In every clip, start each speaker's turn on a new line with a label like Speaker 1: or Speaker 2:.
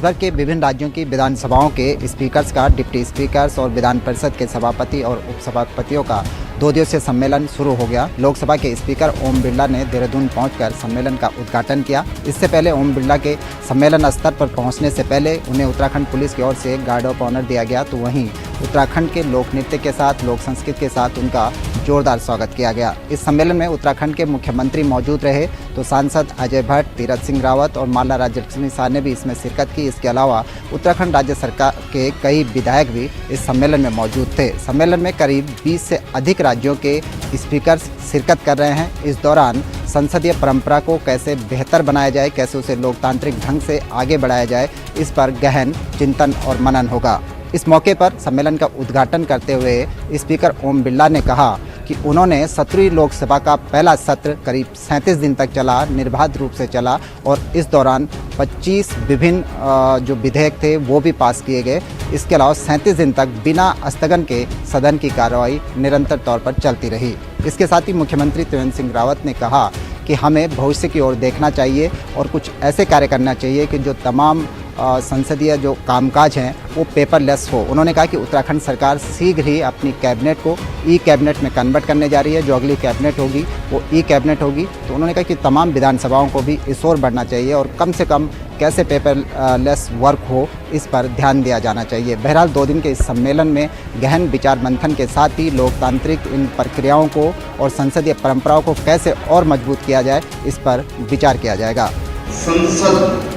Speaker 1: भर के विभिन्न राज्यों की विधानसभाओं के स्पीकर्स का, डिप्टी स्पीकर्स और विधान परिषद के सभापति और उपसभापतियों का 2 दिवसीय सम्मेलन शुरू हो गया। लोकसभा के स्पीकर ओम बिरला ने देहरादून पहुंचकर सम्मेलन का उद्घाटन किया। इससे पहले ओम बिरला के सम्मेलन स्तर पर पहुंचने से पहले उन्हें उत्तराखंड पुलिस की ओर से गार्ड ऑफ ऑनर दिया गया, तो वहीं उत्तराखंड के लोक नृत्य के साथ, लोक संस्कृति के साथ उनका जोरदार स्वागत किया गया। इस सम्मेलन में उत्तराखंड के मुख्यमंत्री मौजूद रहे, तो सांसद अजय भट्ट, तीरथ सिंह रावत और माला राज्यलक्ष्मी शाह ने भी इसमें शिरकत की। इसके अलावा उत्तराखंड राज्य सरकार के कई विधायक भी इस सम्मेलन में मौजूद थे। सम्मेलन में करीब 20 से अधिक राज्यों के स्पीकर शिरकत कर रहे हैं। इस दौरान संसदीय परंपरा को कैसे बेहतर बनाया जाए, कैसे उसे लोकतांत्रिक ढंग से आगे बढ़ाया जाए, इस पर गहन चिंतन और मनन होगा। इस मौके पर सम्मेलन का उद्घाटन करते हुए स्पीकर ओम बिरला ने कहा कि उन्होंने 17वीं लोकसभा का पहला सत्र करीब 37 दिन तक चला, निर्बाध रूप से चला और इस दौरान 25 विभिन्न जो विधेयक थे वो भी पास किए गए। इसके अलावा 37 दिन तक बिना स्थगन के सदन की कार्रवाई निरंतर तौर पर चलती रही। इसके साथ ही मुख्यमंत्री त्रिवेंद्र सिंह रावत ने कहा कि हमें भविष्य की ओर देखना चाहिए और कुछ ऐसे कार्य करना चाहिए कि जो तमाम संसदीय जो कामकाज हैं वो पेपरलेस हो। उन्होंने कहा कि उत्तराखंड सरकार शीघ्र ही अपनी कैबिनेट को ई कैबिनेट में कन्वर्ट करने जा रही है। जो अगली कैबिनेट होगी वो ई कैबिनेट होगी। तो उन्होंने कहा कि तमाम विधानसभाओं को भी इस ओर बढ़ना चाहिए और कम से कम कैसे पेपरलेस वर्क हो, इस पर ध्यान दिया जाना चाहिए। बहरहाल 2 दिन के इस सम्मेलन में गहन विचार मंथन के साथ ही लोकतांत्रिक इन प्रक्रियाओं को और संसदीय परंपराओं को कैसे और मजबूत किया जाए, इस पर विचार किया जाएगा।
Speaker 2: संसद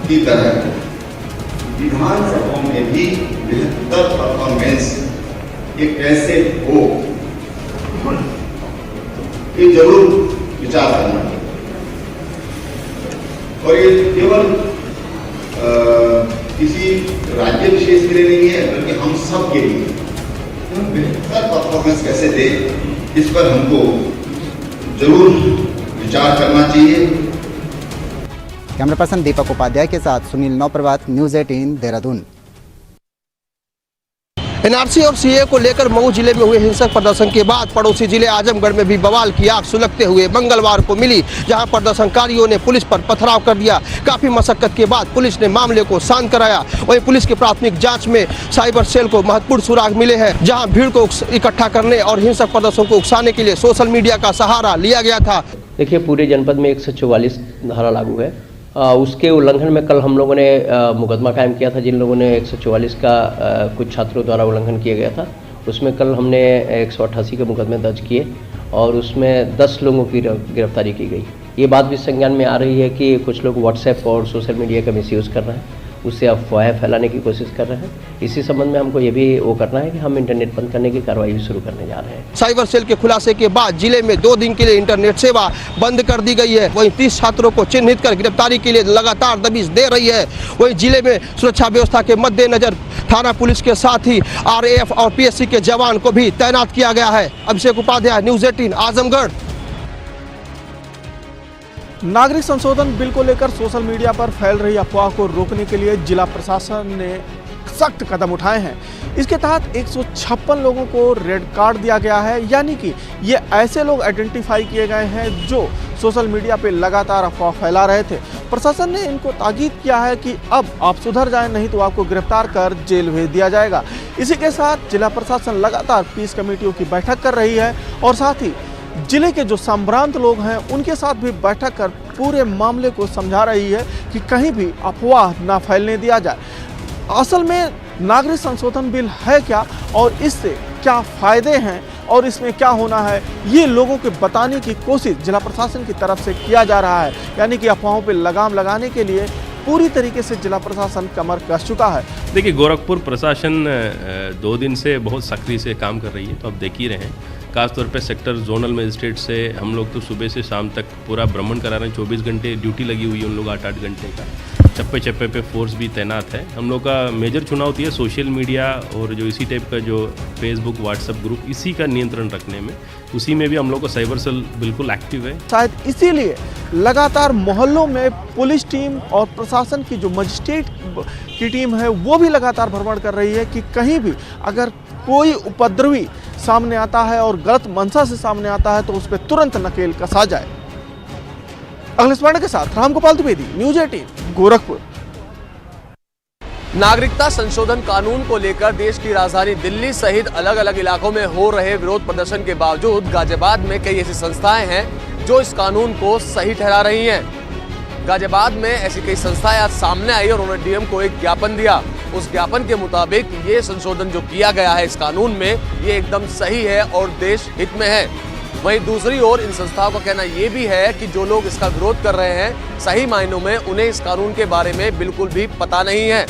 Speaker 2: की तरह विधानसभाओं में भी बेहतर परफॉर्मेंस ये कैसे हो, ये जरूर विचार करना है। और ये केवल किसी राज्य विशेष के लिए नहीं है, बल्कि हम सब के लिए बेहतर परफॉर्मेंस कैसे दे, इस पर हमको जरूर विचार करना चाहिए।
Speaker 1: कैमरा पर्सन दीपक उपाध्याय के साथ सुनील नौप्रभात, न्यूज़ 18 देहरादून।
Speaker 3: एनआरसी और सीए को लेकर मऊ जिले में हुए हिंसक प्रदर्शन के बाद पड़ोसी जिले आजमगढ़ में भी बवाल की आग सुलगते हुए मंगलवार को मिली, जहां प्रदर्शनकारियों ने पुलिस पर पथराव कर दिया। काफी मशक्कत के बाद पुलिस ने मामले को शांत कराया। वहीं पुलिस की प्राथमिक जांच में साइबर सेल को महत्वपूर्ण सुराग मिले हैं, जहां भीड़ को इकट्ठा करने और हिंसक प्रदर्शन को उकसाने के लिए सोशल मीडिया का सहारा लिया गया था।
Speaker 4: देखिए, पूरे जनपद में 144 धारा लागू है। उसके उल्लंघन में कल हम लोगों ने मुकदमा कायम किया था। जिन लोगों ने 144 का कुछ छात्रों द्वारा उल्लंघन किया गया था, उसमें कल हमने 188 के मुकदमे दर्ज किए और उसमें 10 लोगों की गिरफ्तारी की गई। ये बात भी संज्ञान में आ रही है कि कुछ लोग व्हाट्सएप और सोशल मीडिया का मिसयूज़ कर रहे हैं, उससे अफवाहें फैलाने की कोशिश कर रहे हैं। इसी संबंध में हमको ये भी वो करना है कि हम इंटरनेट बंद करने की कार्रवाई भी शुरू करने जा रहे हैं।
Speaker 3: साइबर सेल के खुलासे के बाद जिले में 2 दिन के लिए इंटरनेट सेवा बंद कर दी गई है। वहीं 30 छात्रों को चिन्हित कर गिरफ्तारी के लिए लगातार दबिश दे रही है। वहीं जिले में सुरक्षा व्यवस्था के मद्देनजर थाना पुलिस के साथ ही RAF और PSC के जवान को भी तैनात किया गया है। अभिषेक उपाध्याय, न्यूज़ 18 आजमगढ़।
Speaker 5: नागरिक संशोधन बिल को लेकर सोशल मीडिया पर फैल रही अफवाह को रोकने के लिए जिला प्रशासन ने सख्त कदम उठाए हैं। इसके तहत 156 लोगों को रेड कार्ड दिया गया है, यानी कि ये ऐसे लोग आइडेंटिफाई किए गए हैं जो सोशल मीडिया पे लगातार अफवाह फैला रहे थे। प्रशासन ने इनको ताकीद किया है कि अब आप सुधर जाएं, नहीं तो आपको गिरफ्तार कर जेल भेज दिया जाएगा। इसी के साथ जिला प्रशासन लगातार पीस कमेटियों की बैठक कर रही है और साथ ही जिले के जो संभ्रांत लोग हैं उनके साथ भी बैठक कर पूरे मामले को समझा रही है कि कहीं भी अफवाह ना फैलने दिया जाए। असल में नागरिक संशोधन बिल है क्या और इससे क्या फ़ायदे हैं और इसमें क्या होना है, ये लोगों को बताने की कोशिश जिला प्रशासन की तरफ से किया जा रहा है। यानी कि अफवाहों पर लगाम लगाने के लिए पूरी तरीके से जिला प्रशासन कमर कस चुका है।
Speaker 6: देखिए, गोरखपुर प्रशासन 2 दिन से बहुत सक्रिय से काम कर रही है, तो आप देख ही रहे हैं। खासतौर पे सेक्टर जोनल मजिस्ट्रेट से हम लोग तो सुबह से शाम तक पूरा भ्रमण करा रहे हैं। 24 घंटे ड्यूटी लगी हुई है उन लोग, 8-8 घंटे का। चप्पे चप्पे पे फोर्स भी तैनात है। हम लोग का मेजर चुनौती है सोशल मीडिया और जो इसी टाइप का जो फेसबुक, व्हाट्सएप ग्रुप, इसी का नियंत्रण रखने में। उसी में भी हम लोग का साइबर सेल बिल्कुल एक्टिव है।
Speaker 5: शायद इसीलिए लगातार मोहल्लों में पुलिस टीम और प्रशासन की जो मजिस्ट्रेट की टीम है वो भी लगातार भ्रमण कर रही है कि कहीं भी अगर कोई उपद्रवी सामने आता है और गलत मंशा से सामने आता है तो उस पर तुरंत नकेल कसा जाए। अखिलेश पांडे के साथ रामगोपाल द्विवेदी, न्यूज़ 18 गोरखपुर।
Speaker 7: नागरिकता संशोधन कानून को लेकर देश की राजधानी दिल्ली सहित अलग अलग इलाकों में हो रहे विरोध प्रदर्शन के बावजूद गाजियाबाद में कई ऐसी संस्थाएं हैं जो इस कानून को सही ठहरा रही हैं। गाजियाबाद में ऐसी कई संस्थाएं आज सामने आई और उन्होंने डीएम को एक ज्ञापन दिया। उस ज्ञापन के मुताबिक ये संशोधन जो किया गया है इस कानून में, ये एकदम सही है और देश हित में है। वहीं दूसरी ओर इन संस्थाओं का कहना ये भी है कि जो लोग इसका विरोध कर रहे हैं सही मायनों में उन्हें इस कानून के बारे में बिल्कुल भी पता नहीं है।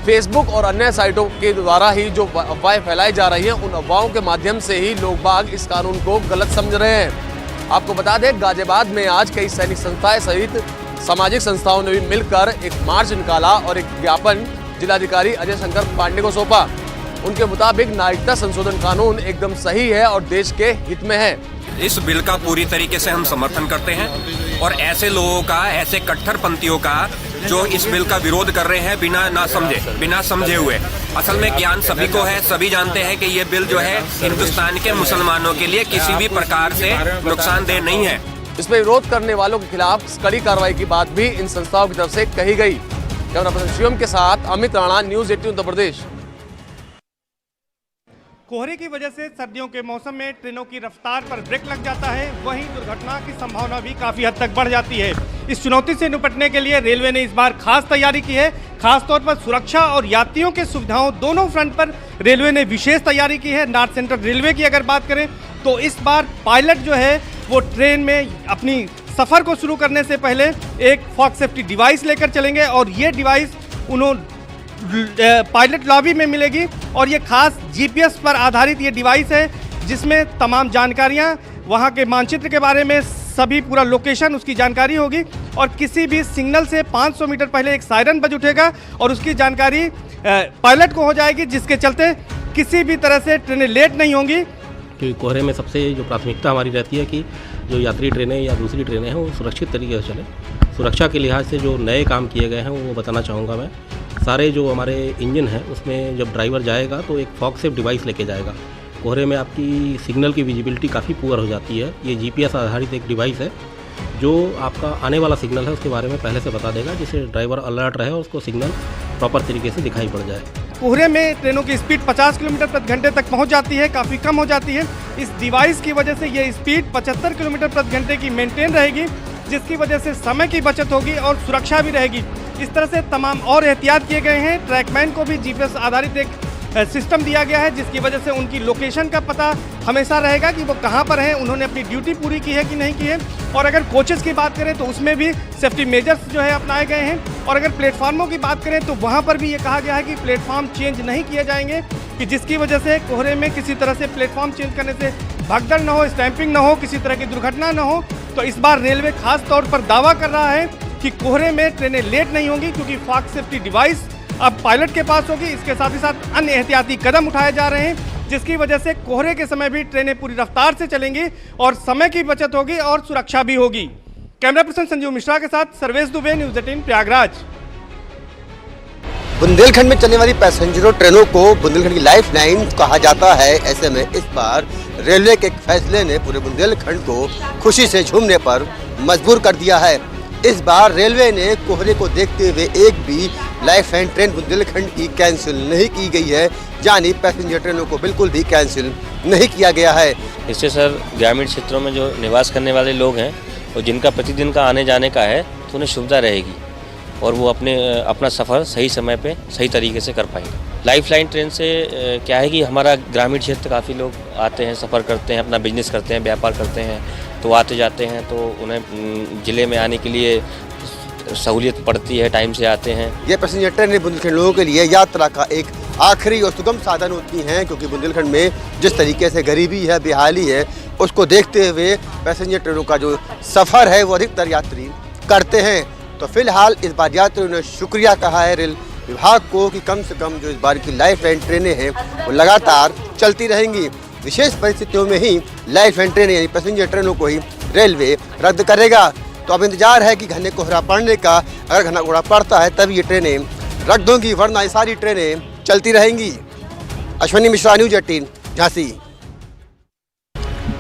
Speaker 7: फेसबुक और अन्य साइटों के द्वारा ही जो अफवाहें फैलाई जा रही हैं, उन अफवाहों के माध्यम से ही लोग बाग इस कानून को गलत समझ रहे हैं। आपको बता दें, गाजियाबाद में आज कई सैनिक संस्थाएं सहित सामाजिक संस्थाओं ने भी मिलकर एक मार्च निकाला और एक ज्ञापन जिलाधिकारी अजय शंकर पांडे को सौंपा। उनके मुताबिक नागरिकता संशोधन कानून एकदम सही है और देश के हित में है।
Speaker 8: इस बिल का पूरी तरीके से हम समर्थन करते हैं और ऐसे लोगों का, ऐसे कट्टरपंथियों का जो इस बिल का विरोध कर रहे हैं बिना समझे हुए, असल में ज्ञान सभी को है, सभी जानते हैं कि ये बिल जो है हिंदुस्तान के मुसलमानों के लिए किसी भी प्रकार से नुकसानदेह नहीं है।
Speaker 7: इसमें विरोध करने वालों के खिलाफ कड़ी कार्रवाई की बात भी इन संस्थाओं की तरफ से कही गई। कैमरा पर्सन शिवम के साथ अमित राणा, न्यूज़ 18 उत्तर प्रदेश।
Speaker 5: कोहरे की वजह से सर्दियों के मौसम में ट्रेनों की रफ्तार पर ब्रेक लग जाता है, वहीं दुर्घटना की संभावना भी काफ़ी हद तक बढ़ जाती है। इस चुनौती से निपटने के लिए रेलवे ने इस बार खास तैयारी की है। खास तौर पर सुरक्षा और यात्रियों के सुविधाओं दोनों फ्रंट पर रेलवे ने विशेष तैयारी की है। नॉर्थ सेंट्रल रेलवे की अगर बात करें तो इस बार पायलट जो है वो ट्रेन में अपनी सफ़र को शुरू करने से पहले एक फॉग सेफ्टी डिवाइस लेकर चलेंगे और ये डिवाइस पायलट लॉबी में मिलेगी और ये खास जीपीएस पर आधारित ये डिवाइस है जिसमें तमाम जानकारियां, वहां के मानचित्र के बारे में सभी पूरा लोकेशन उसकी जानकारी होगी और किसी भी सिग्नल से 500 मीटर पहले एक सायरन बज उठेगा और उसकी जानकारी पायलट को हो जाएगी, जिसके चलते किसी भी तरह से ट्रेनें लेट नहीं होंगी।
Speaker 9: क्योंकि कोहरे में सबसे जो प्राथमिकता हमारी रहती है कि जो यात्री ट्रेनें या दूसरी ट्रेनें हैं वो सुरक्षित तरीके से चलें। सुरक्षा के लिहाज से जो नए काम किए गए हैं वो बताना चाहूँगा मैं। सारे जो हमारे इंजन है उसमें जब ड्राइवर जाएगा तो एक फॉग सेफ डिवाइस लेके जाएगा। कोहरे में आपकी सिग्नल की विजिबिलिटी काफ़ी पुअर हो जाती है। ये जीपीएस आधारित एक डिवाइस है जो आपका आने वाला सिग्नल है उसके बारे में पहले से बता देगा, जिससे ड्राइवर अलर्ट रहे और उसको सिग्नल प्रॉपर तरीके से दिखाई पड़ जाए।
Speaker 5: कोहरे में ट्रेनों की स्पीड 50 किलोमीटर प्रति घंटे तक पहुंच जाती है, काफ़ी कम हो जाती है। इस डिवाइस की वजह से ये स्पीड 75 किलोमीटर प्रति घंटे की मेंटेन रहेगी, जिसकी वजह से समय की बचत होगी और सुरक्षा भी रहेगी। इस तरह से तमाम और एहतियात किए गए हैं। ट्रैकमैन को भी जीपीएस आधारित एक सिस्टम दिया गया है, जिसकी वजह से उनकी लोकेशन का पता हमेशा रहेगा कि वो कहाँ पर हैं, उन्होंने अपनी ड्यूटी पूरी की है कि नहीं की है। और अगर कोचेस की बात करें तो उसमें भी सेफ्टी मेजर्स जो है अपनाए गए हैं। और अगर प्लेटफार्मों की बात करें तो वहाँ पर भी ये कहा गया है कि प्लेटफार्म चेंज नहीं किए जाएंगे, कि जिसकी वजह से कोहरे में किसी तरह से प्लेटफार्म चेंज करने से भगदड़ न हो, स्टैंपिंग न हो, किसी तरह की दुर्घटना न हो। तो इस बार रेलवे खास तौर पर दावा कर रहा है कि कोहरे में ट्रेनें लेट नहीं होंगी, क्योंकि फॉग सेफ्टी डिवाइस अब पायलट के पास होगी। इसके साथ ही साथ अन्य एहतियाती कदम उठाए जा रहे हैं, जिसकी वजह से कोहरे के समय भी ट्रेनें पूरी रफ्तार से चलेंगी और समय की बचत होगी और सुरक्षा भी होगी। कैमरा पर्सन संजीव मिश्रा के साथ सर्वेश दुबे, न्यूज़ 18 प्रयागराज।
Speaker 10: बुंदेलखंड में चलने वाली पैसेंजरों ट्रेनों को बुंदेलखंड की लाइफ लाइन कहा जाता है। ऐसे में इस बार रेलवे के एक फैसले ने पूरे बुंदेलखंड को खुशी से झूमने पर मजबूर कर दिया है। इस बार रेलवे ने कोहरे को देखते हुए एक भी लाइफ लाइन ट्रेन बुंदेलखंड की कैंसिल नहीं की गई है, यानी पैसेंजर ट्रेनों को बिल्कुल भी कैंसिल नहीं किया गया है।
Speaker 11: इससे सर ग्रामीण क्षेत्रों में जो निवास करने वाले लोग हैं और जिनका प्रतिदिन का आने जाने का है तो उन्हें सुविधा रहेगी और वो अपना सफ़र सही समय पे सही तरीके से कर पाएंगे। लाइफ लाइन ट्रेन से क्या है कि हमारा ग्रामीण क्षेत्र काफ़ी लोग आते हैं, सफ़र करते हैं, अपना बिजनेस करते हैं, व्यापार करते हैं, तो आते जाते हैं तो उन्हें ज़िले में आने के लिए सहूलियत पड़ती है, टाइम से आते हैं।
Speaker 10: ये पैसेंजर ट्रेनें बुंदेलखंड लोगों के लिए यात्रा का एक आखिरी और सुगम साधन होती हैं, क्योंकि बुंदेलखंड में जिस तरीके से गरीबी है, बेहाली है, उसको देखते हुए पैसेंजर ट्रेनों का जो सफ़र है वो अधिकतर यात्री करते हैं। तो फिलहाल इस बार यात्रियों ने शुक्रिया कहा है रेल विभाग को कि कम से कम जो इस बार की लाइफ लाइन ट्रेनें हैं वो लगातार चलती रहेंगी। विशेष परिस्थितियों में ही लाइफ लाइन ट्रेनें यानी पैसेंजर ट्रेनों को ही रेलवे रद्द करेगा। तो अब इंतजार है कि घने कोहरा पड़ने का, अगर घना कोहरा पड़ता है तब ये ट्रेनें रद्द होंगी, वरना ये सारी ट्रेनें चलती रहेंगी। अश्विनी मिश्रा, न्यूज़ 18 झांसी।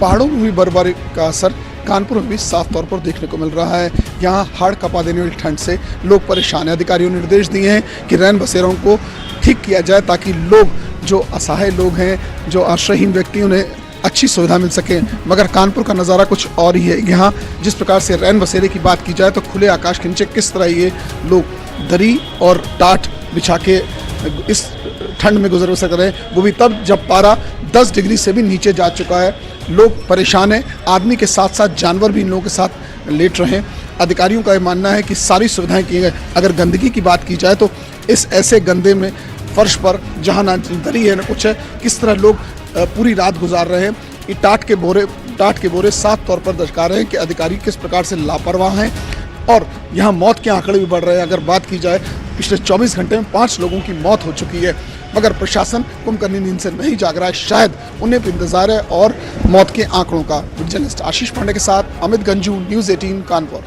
Speaker 12: पहाड़ों में हुई बर्फबारी का असर
Speaker 5: कानपुर में भी साफ तौर पर देखने को मिल रहा है। यहाँ हाड़ कपा देने वाली ठंड से लोग परेशान हैं। अधिकारियों ने निर्देश दिए हैं कि रैन बसेरों को ठीक किया जाए ताकि लोग, जो असहाय लोग हैं, जो आश्रयहीन व्यक्ति, उन्हें अच्छी सुविधा मिल सके। मगर कानपुर का नज़ारा कुछ और ही है। यहाँ जिस प्रकार से रैन बसेरे की बात की जाए तो खुले आकाश के नीचे किस तरह ये लोग दरी और टाट बिछा के इस ठंड में गुजर बसर कर रहे हैं, वो भी तब जब पारा 10 डिग्री से भी नीचे जा चुका है। लोग परेशान हैं। आदमी के साथ साथ जानवर भी इन लोगों के साथ लेट रहे हैं। अधिकारियों का ये मानना है कि सारी सुविधाएं की गई। अगर गंदगी की बात की जाए तो इस ऐसे गंदे में फर्श पर जहाँ ना दरी है ना कुछ है, किस तरह लोग पूरी रात गुजार रहे हैं। ये टाट के बोरे साफ तौर पर दर्शा रहे हैं कि अधिकारी किस प्रकार से लापरवाह हैं। और यहाँ मौत के आंकड़े भी बढ़ रहे हैं। अगर बात की जाए पिछले 24 घंटे में 5 लोगों की मौत हो चुकी है, मगर प्रशासन कुंभकर्णी नींद से नहीं जाग रहा है। शायद उन्हें भी इंतजार है और मौत के आंकड़ों का। जर्नलिस्ट आशीष पांडे के साथ अमित गंजू, न्यूज़ 18 कानपुर।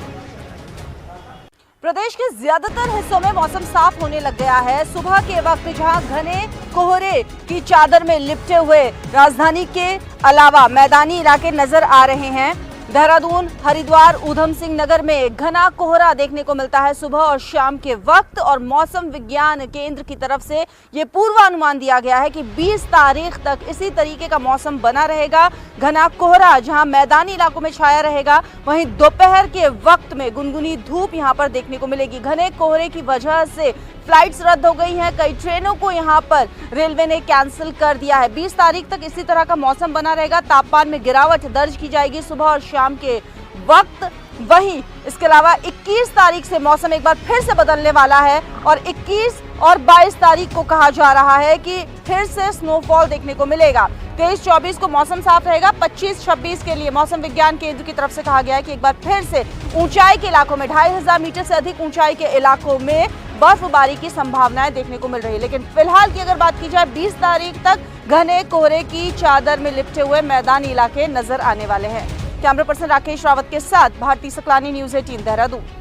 Speaker 12: प्रदेश के ज्यादातर हिस्सों में मौसम साफ होने लग गया है। सुबह के वक्त जहां घने कोहरे की चादर में लिपटे हुए राजधानी के अलावा मैदानी इलाके नजर आ रहे हैं। देहरादून, हरिद्वार, ऊधम सिंह नगर में घना कोहरा देखने को मिलता है सुबह और शाम के वक्त। और मौसम विज्ञान केंद्र की तरफ से ये पूर्वानुमान दिया गया है कि 20 तारीख तक इसी तरीके का मौसम बना रहेगा। घना कोहरा जहां मैदानी इलाकों में छाया रहेगा, वहीं दोपहर के वक्त में गुनगुनी धूप यहां पर देखने को मिलेगी। घने कोहरे की वजह से फ्लाइट्स रद्द हो गई हैं। कई ट्रेनों को यहां पर रेलवे ने कैंसिल कर दिया है। 20 तारीख तक इसी तरह का मौसम बना रहेगा। तापमान में गिरावट दर्ज की जाएगी सुबह और शाम के वक्त। वहीं इसके अलावा 21 तारीख से मौसम एक बार फिर से बदलने वाला है और 21 और 22 तारीख को कहा जा रहा है कि फिर से स्नोफॉल देखने को मिलेगा। 23-24 को मौसम साफ रहेगा। 25-26 के लिए मौसम विज्ञान केंद्र की तरफ से कहा गया है कि एक बार फिर से ऊंचाई के इलाकों में 2500 मीटर से अधिक ऊंचाई के इलाकों में बर्फबारी की संभावनाएं देखने को मिल रही है। लेकिन फिलहाल की अगर बात की जाए 20 तारीख तक घने कोहरे की चादर में लिपटे हुए मैदानी इलाके नजर आने वाले हैं। कैमरा पर्सन राकेश रावत के साथ भारती सकलानी, न्यूज़ 18 देहरादून।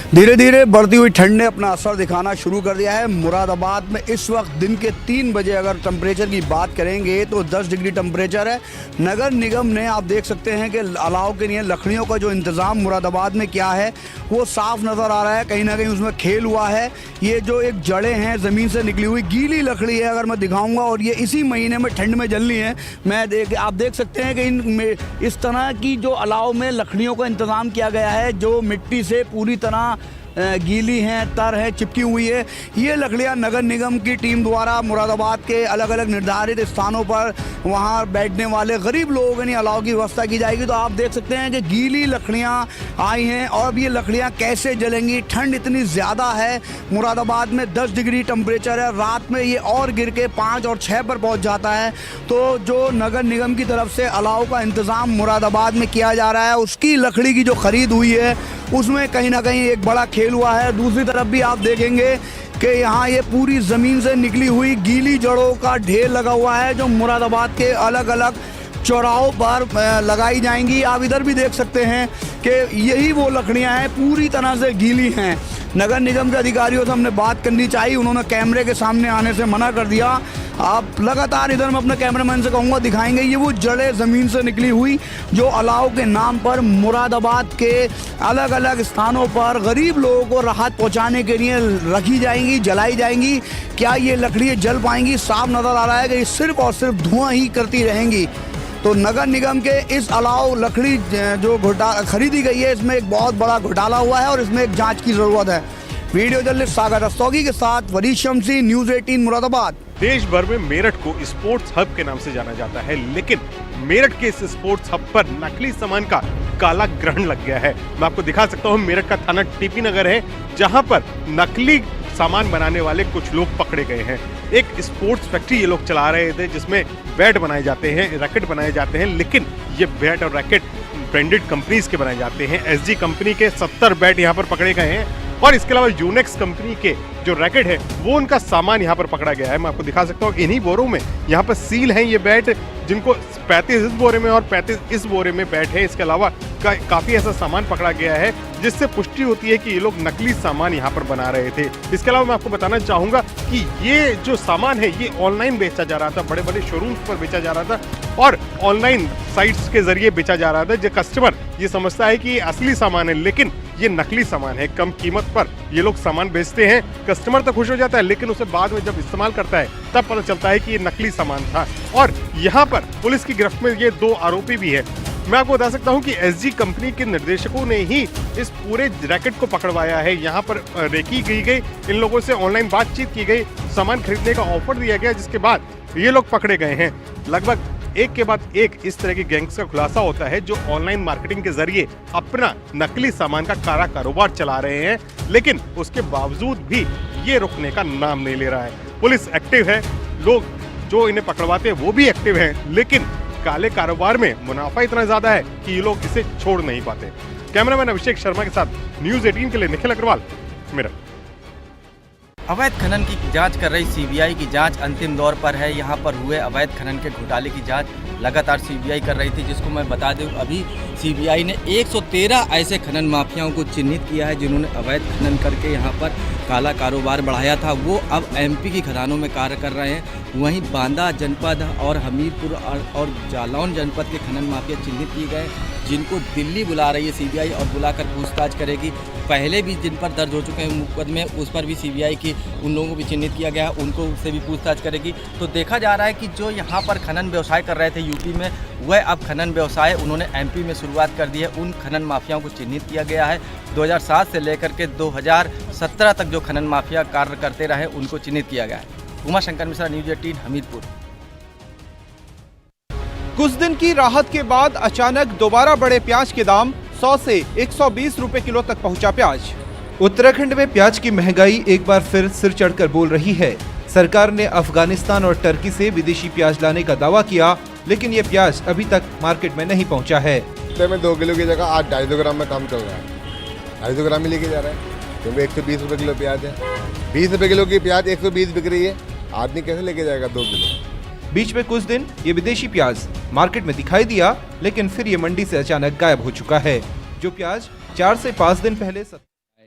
Speaker 13: धीरे धीरे बढ़ती हुई ठंड ने अपना असर दिखाना शुरू कर दिया है। मुरादाबाद में इस वक्त दिन के 3 बजे अगर टेम्परेचर की बात करेंगे तो 10 डिग्री टेम्परेचर है। नगर निगम ने, आप देख सकते हैं कि अलाव के लिए लकड़ियों का जो इंतज़ाम मुरादाबाद में किया है वो साफ नज़र आ रहा है। कहीं ना कहीं उसमें खेल हुआ है। ये जो एक जड़ें हैं ज़मीन से निकली हुई गीली लकड़ी है, अगर मैं दिखाऊंगा, और ये इसी महीने में ठंड में जलनी है। आप देख सकते हैं कि इस तरह की जो अलाव में लकड़ियों का इंतज़ाम किया गया है जो मिट्टी से पूरी तरह गीली हैं, तर है, चिपकी हुई है। ये लकड़ियाँ नगर निगम की टीम द्वारा मुरादाबाद के अलग अलग निर्धारित स्थानों पर वहाँ बैठने वाले गरीब लोगों के लिए अलाव की व्यवस्था की जाएगी। तो आप देख सकते हैं कि गीली लकड़ियाँ आई हैं और अब ये लकड़ियाँ कैसे जलेंगी। ठंड इतनी ज़्यादा है। मुरादाबाद में 10 डिग्री टेम्परेचर है। रात में ये और गिर के 5 और 6 पर पहुँच जाता है। तो जो नगर निगम की तरफ से अलाव का इंतज़ाम मुरादाबाद में किया जा रहा है, उसकी लकड़ी की जो ख़रीद हुई है उसमें कहीं ना कहीं एक बड़ा खेल हुआ है। दूसरी तरफ भी आप देखेंगे कि यहाँ ये पूरी ज़मीन से निकली हुई गीली जड़ों का ढेर लगा हुआ है जो मुरादाबाद के अलग अलग चौराहों पर लगाई जाएंगी। आप इधर भी देख सकते हैं कि यही वो लकड़ियाँ हैं, पूरी तरह से गीली हैं। नगर निगम के अधिकारियों से हमने बात करनी चाहिए, उन्होंने कैमरे के सामने आने से मना कर दिया। आप लगातार इधर मैं अपने कैमरामैन से कहूँगा दिखाएंगे ये वो जड़ें ज़मीन से निकली हुई जो अलाव के नाम पर मुरादाबाद के अलग अलग स्थानों पर गरीब लोगों को राहत पहुँचाने के लिए रखी जाएंगी, जलाई जाएंगी। क्या ये लकड़ियाँ जल पाएंगी? साफ नज़र आ रहा है कि ये सिर्फ और सिर्फ धुआं ही करती रहेंगी। तो नगर निगम के इस अलाव लकड़ी जो खरीदी गई है इसमें एक बहुत बड़ा घोटाला हुआ है और इसमें एक जांच की ज़रूरत है। वीडियो जर्नलिस्ट सागर रस्तोगी के साथ वरीश शमसी, न्यूज़ 18 मुरादाबाद।
Speaker 5: देश भर में मेरठ को स्पोर्ट्स हब के नाम से जाना जाता है, लेकिन मेरठ के इस स्पोर्ट्स हब पर नकली सामान का काला ग्रहण लग गया है। मैं आपको दिखा सकता हूँ, मेरठ का थाना टीपी नगर है जहाँ पर नकली सामान बनाने वाले कुछ लोग पकड़े गए हैं। एक स्पोर्ट्स फैक्ट्री ये लोग चला रहे थे जिसमें बैट बनाए जाते हैं, रैकेट बनाए जाते हैं, लेकिन ये बैट और रैकेट ब्रांडेड कंपनीज के बनाए जाते हैं। एसजी कंपनी के 70 बैट यहाँ पर पकड़े गए हैं और इसके अलावा यूनेक्स कंपनी के जो रैकेट है वो उनका सामान यहाँ पर पकड़ा गया है। मैं आपको दिखा सकता हूँ इन्हीं बोरों में यहाँ पर सील है ये बैट जिनको 35 इस बोरे में और 35 इस बोरे में बैठे। इसके अलावा काफी ऐसा सामान पकड़ा गया है जिससे पुष्टि होती है कि ये लोग नकली सामान यहाँ पर बना रहे थे। इसके अलावा मैं आपको बताना चाहूंगा कि ये जो सामान है ये ऑनलाइन बेचा जा रहा था, बड़े बड़े शोरूम्स पर बेचा जा रहा था और ऑनलाइन साइट्स के जरिए बेचा जा रहा था। जो कस्टमर ये समझता है कि ये असली सामान है लेकिन ये नकली सामान है। कम कीमत पर ये लोग सामान बेचते हैं, कस्टमर तो खुश हो जाता है लेकिन उसे बाद में जब इस्तेमाल करता है तब पता चलता है कि ये नकली सामान था। और यहाँ पर पुलिस की गिरफ्त में ये 2 आरोपी भी है। मैं आपको बता सकता हूँ कि एसजी कंपनी के निर्देशकों ने ही इस पूरे रैकेट को पकड़वाया है। यहाँ पर रेकी की गई, इन लोगों से ऑनलाइन बातचीत की गई, सामान खरीदने का ऑफर दिया गया, जिसके बाद ये लोग पकड़े गए हैं। लगभग एक के बाद एक इस तरह की गैंग्स का खुलासा होता है जो ऑनलाइन मार्केटिंग के जरिए अपना नकली सामान का कारोबार चला रहे हैं, लेकिन उसके बावजूद भी ये रुकने का नाम नहीं ले रहा है। पुलिस एक्टिव है, लोग जो इन्हें पकड़वाते हैं वो भी एक्टिव हैं, लेकिन काले कारोबार में मुनाफा इतना ज्यादा है कि ये लोग इसे छोड़ नहीं पाते। कैमरामैन अभिषेक शर्मा के साथ न्यूज़ 18 के लिए निखिल अग्रवाल, मेरठ।
Speaker 14: अवैध खनन की जांच कर रही सीबीआई की जांच अंतिम दौर पर है। यहां पर हुए अवैध खनन के घोटाले की जांच लगातार सीबीआई कर रही थी, जिसको मैं बता दूं अभी सीबीआई ने 113 ऐसे खनन माफियाओं को चिन्हित किया है जिन्होंने अवैध खनन करके यहां पर काला कारोबार बढ़ाया था। वो अब एमपी की खदानों में कार्य कर रहे हैं। वहीं बांदा जनपद और हमीरपुर और जालौन जनपद के खनन माफिया चिन्हित किए गए, जिनको दिल्ली बुला रही है सीबीआई और बुलाकर पूछताछ करेगी। पहले भी जिन पर दर्ज हो चुके हैं मुकदमे, उस पर भी सीबीआई की उन लोगों को भी चिन्हित किया गया है, उनको से भी पूछताछ करेगी। तो देखा जा रहा है कि जो यहाँ पर खनन व्यवसाय कर रहे थे यूपी में, वह अब खनन व्यवसाय उन्होंने एमपी में शुरुआत कर दी है। उन खनन माफियाओं को चिन्हित किया गया है। 2007 से लेकर के 2017 तक जो खनन माफिया कार्य करते रहे उनको चिन्हित किया गया है। उमाशंकर मिश्रा, न्यूज़ 18, हमीरपुर।
Speaker 5: कुछ दिन की राहत के बाद अचानक दोबारा बढ़े प्याज के दाम। 100 से 120 रुपए किलो तक पहुंचा प्याज।
Speaker 15: उत्तराखंड में प्याज की महंगाई एक बार फिर सिर चढ़कर बोल रही है। सरकार ने अफगानिस्तान और टर्की से विदेशी प्याज लाने का दावा किया, लेकिन ये प्याज अभी तक मार्केट में नहीं पहुंचा है।
Speaker 16: में 2 किलो की जगह आज 250 ग्राम में काम चल रहा है। 250 ग्राम में लेके जा रहा है क्योंकि 120 रुपए किलो प्याज है। 20 रुपए किलो की प्याज 120 बिक रही है। आदमी कैसे लेके जाएगा 2 किलो?
Speaker 15: बीच में कुछ दिन ये विदेशी प्याज मार्केट में दिखाई दिया, लेकिन फिर ये मंडी से अचानक गायब हो चुका है। जो प्याज 4 से 5 दिन पहले